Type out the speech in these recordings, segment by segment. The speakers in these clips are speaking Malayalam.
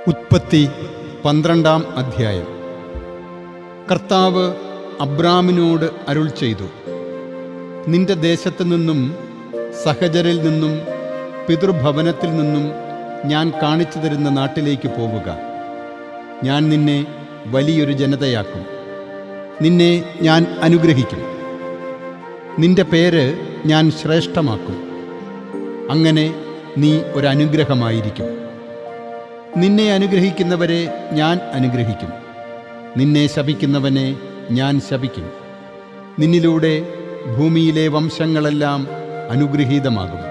ഉൽപ്പത്തി 12-ാം അധ്യായം. കർത്താവ് അബ്രാമിനോട് അരുൾ ചെയ്തു, നിന്റെ ദേശത്തു നിന്നും സഹചരിൽ നിന്നും പിതൃഭവനത്തിൽ നിന്നും ഞാൻ കാണിച്ചു തരുന്ന നാട്ടിലേക്ക് പോവുക. ഞാൻ നിന്നെ വലിയൊരു ജനതയാക്കും, നിന്നെ ഞാൻ അനുഗ്രഹിക്കും, നിന്റെ പേര് ഞാൻ ശ്രേഷ്ഠമാക്കും. അങ്ങനെ നീ ഒരനുഗ്രഹമായിരിക്കും. നിന്നെ അനുഗ്രഹിക്കുന്നവരെ ഞാൻ അനുഗ്രഹിക്കും, നിന്നെ ശപിക്കുന്നവനെ ഞാൻ ശപിക്കും. നിന്നിലൂടെ ഭൂമിയിലെ വംശങ്ങളെല്ലാം അനുഗ്രഹീതമാകും.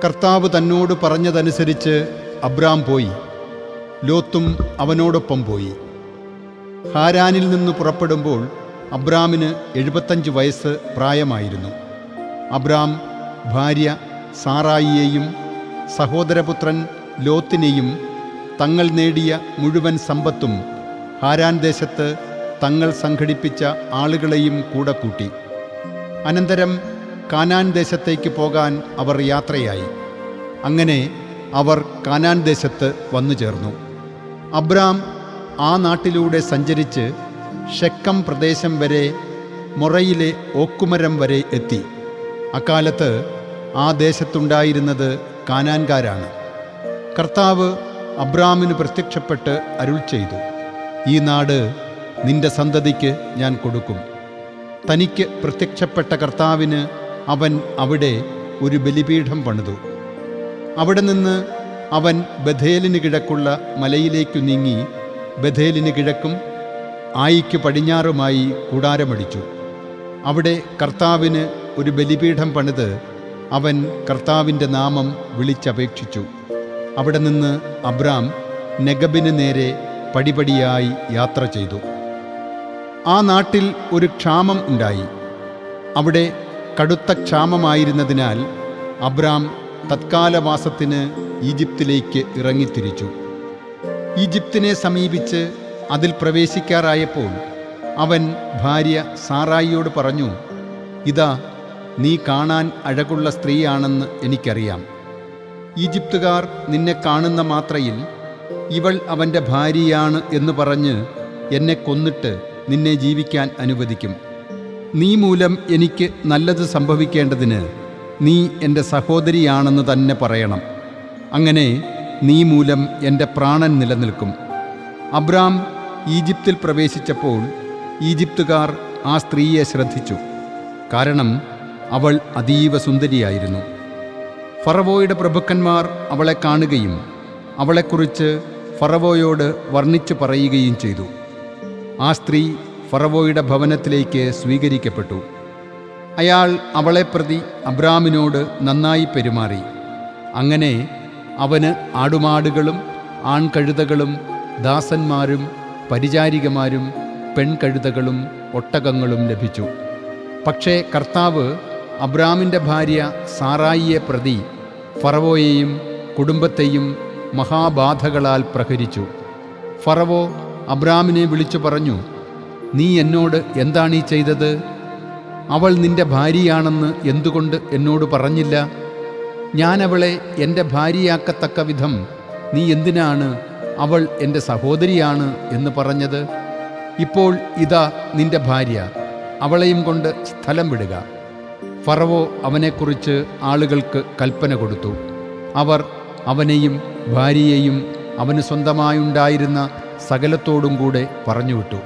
കർത്താവ് തന്നോട് പറഞ്ഞതനുസരിച്ച് അബ്രാം പോയി. ലോത്തും അവനോടൊപ്പം പോയി. ഹാരാനിൽ നിന്ന് പുറപ്പെടുമ്പോൾ അബ്രാമിന് 75 വയസ്സ് പ്രായമായിരുന്നു. അബ്രാം ഭാര്യ സാറായിയെയും സഹോദരപുത്രൻ ലോത്തിനെയും തങ്ങൾ നേടിയ മുഴുവൻ സമ്പത്തും ഹാരാൻ ദേശത്ത് തങ്ങൾ സംഘടിപ്പിച്ച ആളുകളെയും കൂടെ കൂട്ടി. അനന്തരം കാനാൻ ദേശത്തേക്ക് പോകാൻ അവർ യാത്രയായി. അങ്ങനെ അവർ കാനാൻ ദേശത്ത് വന്നു ചേർന്നു. അബ്രാം ആ നാട്ടിലൂടെ സഞ്ചരിച്ച് ഷെക്കം പ്രദേശം വരെ, മൊറയിലെ ഓക്കുമരം വരെ എത്തി. അക്കാലത്ത് ആ ദേശത്തുണ്ടായിരുന്നത് കാനാൻകാരാണ്. കർത്താവ് അബ്രാമിന് പ്രത്യക്ഷപ്പെട്ട് അരുൾ ചെയ്തു, ഈ നാട് നിന്റെ സന്തതിക്ക് ഞാൻ കൊടുക്കും. തനിക്ക് പ്രത്യക്ഷപ്പെട്ട കർത്താവിന് അവൻ അവിടെ ഒരു ബലിപീഠം പണിതു. അവിടെ നിന്ന് അവൻ ബഥേലിന് കിഴക്കുള്ള മലയിലേക്കു നീങ്ങി ബഥേലിന് കിഴക്കും ആയിക്ക് പടിഞ്ഞാറുമായി കൂടാരമടിച്ചു. അവിടെ കർത്താവിന് ഒരു ബലിപീഠം പണിത് അവൻ കർത്താവിൻ്റെ നാമം വിളിച്ചപേക്ഷിച്ചു. അവിടെ നിന്ന് അബ്രാം നെഗബിന് നേരെ പടിപടിയായി യാത്ര ചെയ്തു. ആ നാട്ടിൽ ഒരു ക്ഷാമം ഉണ്ടായി. അവിടെ കടുത്ത ക്ഷാമമായിരുന്നതിനാൽ അബ്രാം തത്കാലവാസത്തിന് ഈജിപ്തിലേക്ക് ഇറങ്ങിത്തിരിച്ചു. ഈജിപ്തിനെ സമീപിച്ച് അതിൽ പ്രവേശിക്കാറായപ്പോൾ അവൻ ഭാര്യ സാറായിയോട് പറഞ്ഞു, ഇതാ, നീ കാണാൻ അഴകുള്ള സ്ത്രീയാണെന്ന് എനിക്കറിയാം. ഈജിപ്തുകാർ നിന്നെ കാണുന്ന മാത്രയിൽ ഇവൾ അവൻ്റെ ഭാര്യയാണ് എന്ന് പറഞ്ഞ് എന്നെ കൊന്നിട്ട് നിന്നെ ജീവിക്കാൻ അനുവദിക്കും. നീ മൂലം എനിക്ക് നല്ലത് സംഭവിക്കേണ്ടതിന് നീ എൻ്റെ സഹോദരിയാണെന്ന് തന്നെ പറയണം. അങ്ങനെ നീ മൂലം എൻ്റെ പ്രാണൻ നിലനിൽക്കും. അബ്രാം ഈജിപ്തിൽ പ്രവേശിച്ചപ്പോൾ ഈജിപ്തുകാർ ആ സ്ത്രീയെ ശ്രദ്ധിച്ചു. കാരണം അവൾ അതീവ സുന്ദരിയായിരുന്നു. ഫറവോയുടെ പ്രഭുക്കന്മാർ അവളെ കാണുകയും അവളെക്കുറിച്ച് ഫറവോയോട് വർണ്ണിച്ചു പറയുകയും ചെയ്തു. ആ സ്ത്രീ ഫറവോയുടെ ഭവനത്തിലേക്ക് സ്വീകരിക്കപ്പെട്ടു. അയാൾ അവളെ പ്രതി അബ്രാമിനോട് നന്നായി പെരുമാറി. അങ്ങനെ അവന് ആടുമാടുകളും ആൺകഴുതകളും ദാസന്മാരും പരിചാരികമാരും പെൺകഴുതകളും ഒട്ടകങ്ങളും ലഭിച്ചു. പക്ഷേ കർത്താവ് അബ്രാമിൻ്റെ ഭാര്യ സാറായിയെ പ്രതി ഫറവോയെയും കുടുംബത്തെയും മഹാബാധകളാൽ പ്രഹരിച്ചു. ഫറവോ അബ്രാമിനെ വിളിച്ചു പറഞ്ഞു, നീ എന്നോട് എന്താണീ ചെയ്തത്? അവൾ നിന്റെ ഭാര്യയാണെന്ന് എന്തുകൊണ്ട് എന്നോട് പറഞ്ഞില്ല? ഞാനവളെ എൻ്റെ ഭാര്യയാക്കത്തക്ക വിധം നീ എന്തിനാണ് അവൾ എൻ്റെ സഹോദരിയാണ് എന്ന് പറഞ്ഞത്? ഇപ്പോൾ ഇതാ നിന്റെ ഭാര്യ, അവളെയും കൊണ്ട് സ്ഥലം വിടുക. ഫറവോ അവനെക്കുറിച്ച് ആളുകൾക്ക് കൽപ്പന കൊടുത്തു. അവർ അവനെയും ഭാര്യയെയും അവന് സ്വന്തമായുണ്ടായിരുന്ന സകലത്തോടും കൂടെ പറഞ്ഞുവിട്ടു.